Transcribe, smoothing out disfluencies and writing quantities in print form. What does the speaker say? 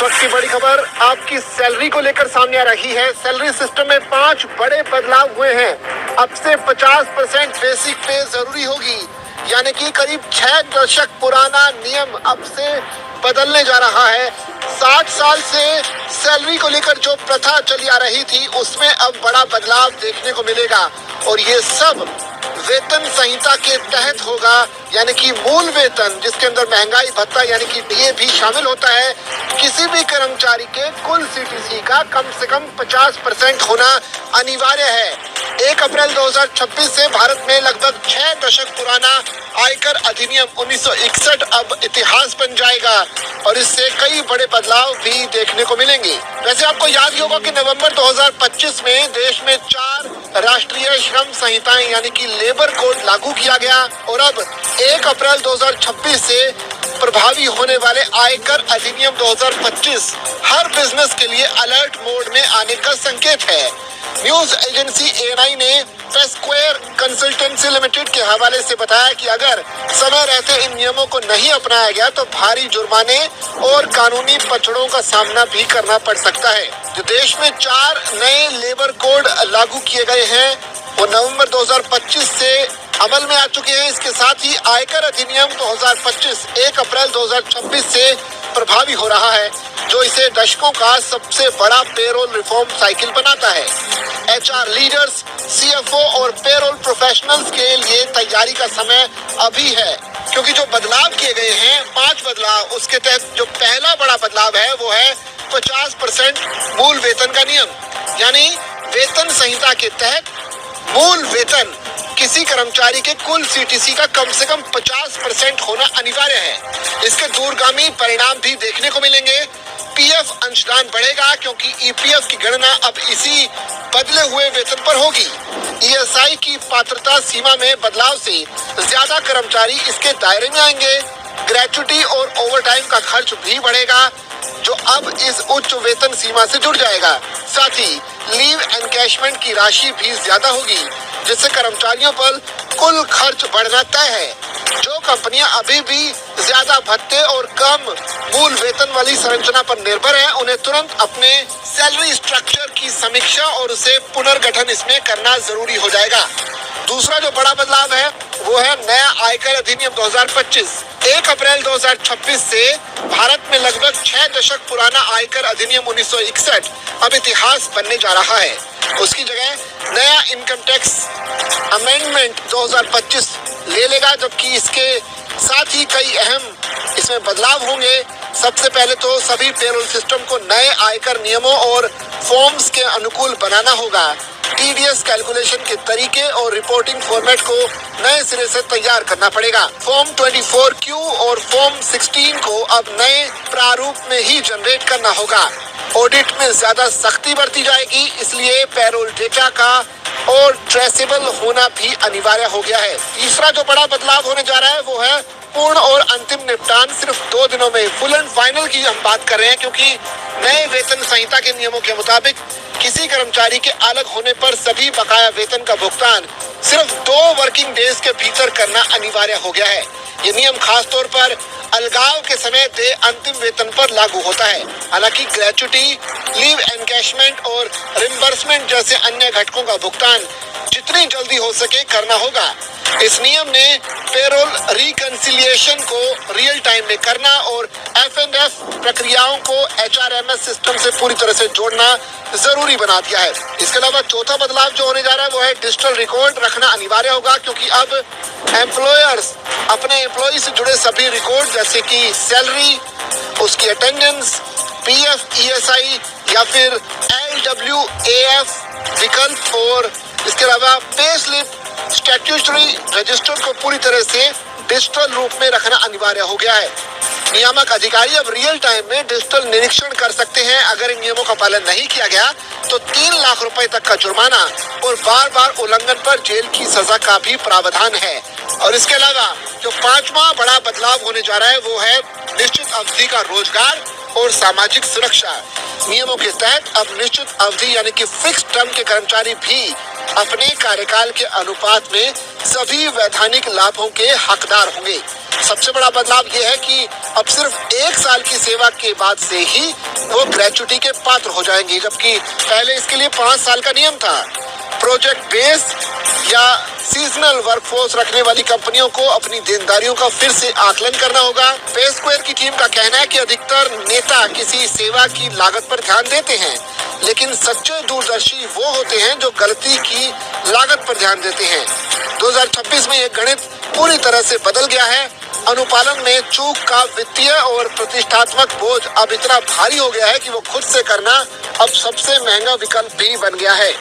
इस वक्त की बड़ी खबर आपकी सैलरी को लेकर सामने आ रही है। सैलरी सिस्टम में 5 बड़े बदलाव हुए हैं। अब से 50% बेसिक पे जरूरी होगी, यानी कि करीब 6 दशक पुराना नियम अब से बदलने जा रहा है। 60 साल से सैलरी को लेकर जो प्रथा चली आ रही थी, उसमें अब बड़ा बदलाव देखने को मिलेगा और ये सब वेतन संहिता के तहत होगा, यानी कि मूल वेतन जिसके अंदर महंगाई भत्ता यानी कि डीए भी शामिल होता है। किसी भी कर्मचारी के कुल सीटीसी का कम से कम 50% होना अनिवार्य है। 1 अप्रैल 2026 से भारत में लगभग 6 दशक पुराना आयकर अधिनियम 1961 अब इतिहास बन जाएगा और इससे कई बड़े बदलाव भी देखने को मिलेंगे। वैसे आपको याद ही होगा कि नवंबर 2025 में देश में 4 राष्ट्रीय श्रम संहिताएं यानी कि लेबर कोड लागू किया गया और अब 1 अप्रैल 2026 से प्रभावी होने वाले आयकर अधिनियम 2025 हर बिजनेस के लिए अलर्ट मोड में आने का संकेत है। न्यूज एजेंसी एएनआई ने पेस्क्वेयर कंसल्टेंसी लिमिटेड के हवाले से बताया कि अगर समय रहते इन नियमों को नहीं अपनाया गया तो भारी जुर्माने और कानूनी पचड़ों का सामना भी करना पड़ सकता है। जो देश में 4 नए लेबर कोड लागू किए गए हैं वो नवंबर 2025 से अमल में आ चुके हैं। इसके साथ ही आयकर अधिनियम 2025 1 अप्रैल 2026 से प्रभावी हो रहा है, जो इसे दशकों का सबसे बड़ा पेरोल रिफॉर्म साइकिल बनाता है। एचआर लीडर्स, सीएफओ और पेरोल प्रोफेशनल्स के लिए तैयारी का समय अभी है, क्योंकि जो बदलाव किए गए हैं 5 बदलाव, उसके तहत जो पहला बड़ा बदलाव है वो है 50% मूल वेतन का नियम, यानी वेतन संहिता के तहत मूल वेतन किसी कर्मचारी के कुल सीटीसी का कम से कम 50% होना अनिवार्य है। इसके दूरगामी परिणाम भी देखने को मिलेंगे। पीएफ अंशदान बढ़ेगा क्योंकि ईपीएफ की गणना अब इसी बदले हुए वेतन पर होगी। ईएसआई की पात्रता सीमा में बदलाव से ज्यादा कर्मचारी इसके दायरे में आएंगे। ग्रेच्युटी और ओवरटाइम का खर्च भी बढ़ेगा, जो अब इस उच्च वेतन सीमा से जुड़ जाएगा। साथ ही लीव एनकैशमेंट की राशि भी ज्यादा होगी, जिससे कर्मचारियों पर कुल खर्च बढ़ना तय है। जो कंपनियां अभी भी ज्यादा भत्ते और कम मूल वेतन वाली संरचना पर निर्भर हैं, उन्हें तुरंत अपने सैलरी स्ट्रक्चर की समीक्षा और उसे पुनर्गठन इसमें करना जरूरी हो जाएगा। दूसरा जो बड़ा बदलाव है वो है नया आयकर अधिनियम 2025। 1 अप्रैल 2026 से भारत में लगभग 6 दशक पुराना आयकर अधिनियम 1961 अब इतिहास बनने जा रहा है। उसकी जगह नया इनकम टैक्स अमेंडमेंट 2025 ले लेगा, जबकि इसके साथ ही कई अहम इसमें बदलाव होंगे। सबसे पहले तो सभी पेरोल सिस्टम को नए आयकर नियमों और फॉर्म्स के अनुकूल बनाना होगा। टीडीएस कैलकुलेशन के तरीके और रिपोर्टिंग फॉर्मेट को नए सिरे से तैयार करना पड़ेगा। फॉर्म 24Q और फॉर्म 16 को अब नए प्रारूप में ही जनरेट करना होगा। ऑडिट में ज्यादा सख्ती बरती जाएगी, इसलिए पेरोल डेटा का और ट्रेसेबल होना भी अनिवार्य हो गया है। तीसरा जो बड़ा बदलाव होने जा रहा है वो है पूर्ण और अंतिम निपटान सिर्फ 2 दिनों में। फुल एंड फाइनल की हम बात कर रहे हैं, क्योंकि नए वेतन संहिता के नियमों के मुताबिक किसी कर्मचारी के अलग होने पर सभी बकाया वेतन का भुगतान सिर्फ 2 वर्किंग डेज के भीतर करना अनिवार्य हो गया है। ये नियम खास तौर पर अलगाव के समय दे अंतिम वेतन पर लागू होता है। हालांकि ग्रेच्युटी, लीव एनकैशमेंट और रिम्बर्समेंट जैसे अन्य घटकों का भुगतान जितनी जल्दी हो सके करना होगा। इस नियम ने पेरोल रिकंसिलिएशन को रियल टाइम में करना और एफ&एफ प्रक्रियाओं को एचआरएमएस सिस्टम से पूरी तरह से जोड़ना जरूरी बना दिया है। इसके अलावा चौथा बदलाव जो होने जा रहा है वो है डिजिटल रिकॉर्ड रखना अनिवार्य होगा, क्योंकि अब एम्प्लॉयर्स अपने एम्प्लॉय से जुड़े सभी रिकॉर्ड जैसे कि सैलरी, उसकी अटेंडेंस, पीएफ, ईएसआई या फिर LWAF विकल्प और इसके अलावा पे स्लिप, स्टैट्यूटरी रजिस्टर को पूरी तरह से डिजिटल रूप में रखना अनिवार्य हो गया है। नियामक अधिकारी अब रियल टाइम में डिजिटल निरीक्षण कर सकते हैं। अगर इन नियमों का पालन नहीं किया गया तो 3 लाख रुपए तक का जुर्माना और बार-बार उल्लंघन पर जेल की सजा का भी प्रावधान है। और इसके अलावा जो 5वां बड़ा बदलाव होने जा रहा है वो है निश्चित अवधि का रोजगार और सामाजिक सुरक्षा। नियमों के तहत अब निश्चित अवधि यानी कि फिक्स टर्म के कर्मचारी भी अपने कार्यकाल के अनुपात में सभी वैधानिक लाभों के हकदार होंगे। सबसे बड़ा बदलाव यह है कि अब सिर्फ 1 साल की सेवा के बाद से ही वो ग्रेच्युटी के पात्र हो जाएंगी, जबकि पहले इसके लिए 5 साल का नियम था। प्रोजेक्ट बेस या सीजनल वर्कफोर्स रखने वाली कंपनियों को अपनी देनदारियों का फिर से आकलन करना होगा। पे स्क्वायर की टीम का कहना है कि अधिकतर नेता किसी सेवा की लागत पर ध्यान देते हैं, लेकिन सच्चे दूरदर्शी वो होते हैं जो गलती की लागत पर ध्यान देते हैं। 2026 में ये गणित पूरी तरह से बदल गया है। अनुपालन में चूक का वित्तीय और प्रतिष्ठात्मक बोझ अब इतना भारी हो गया है कि वो खुद से करना अब सबसे महंगा विकल्प भी बन गया है।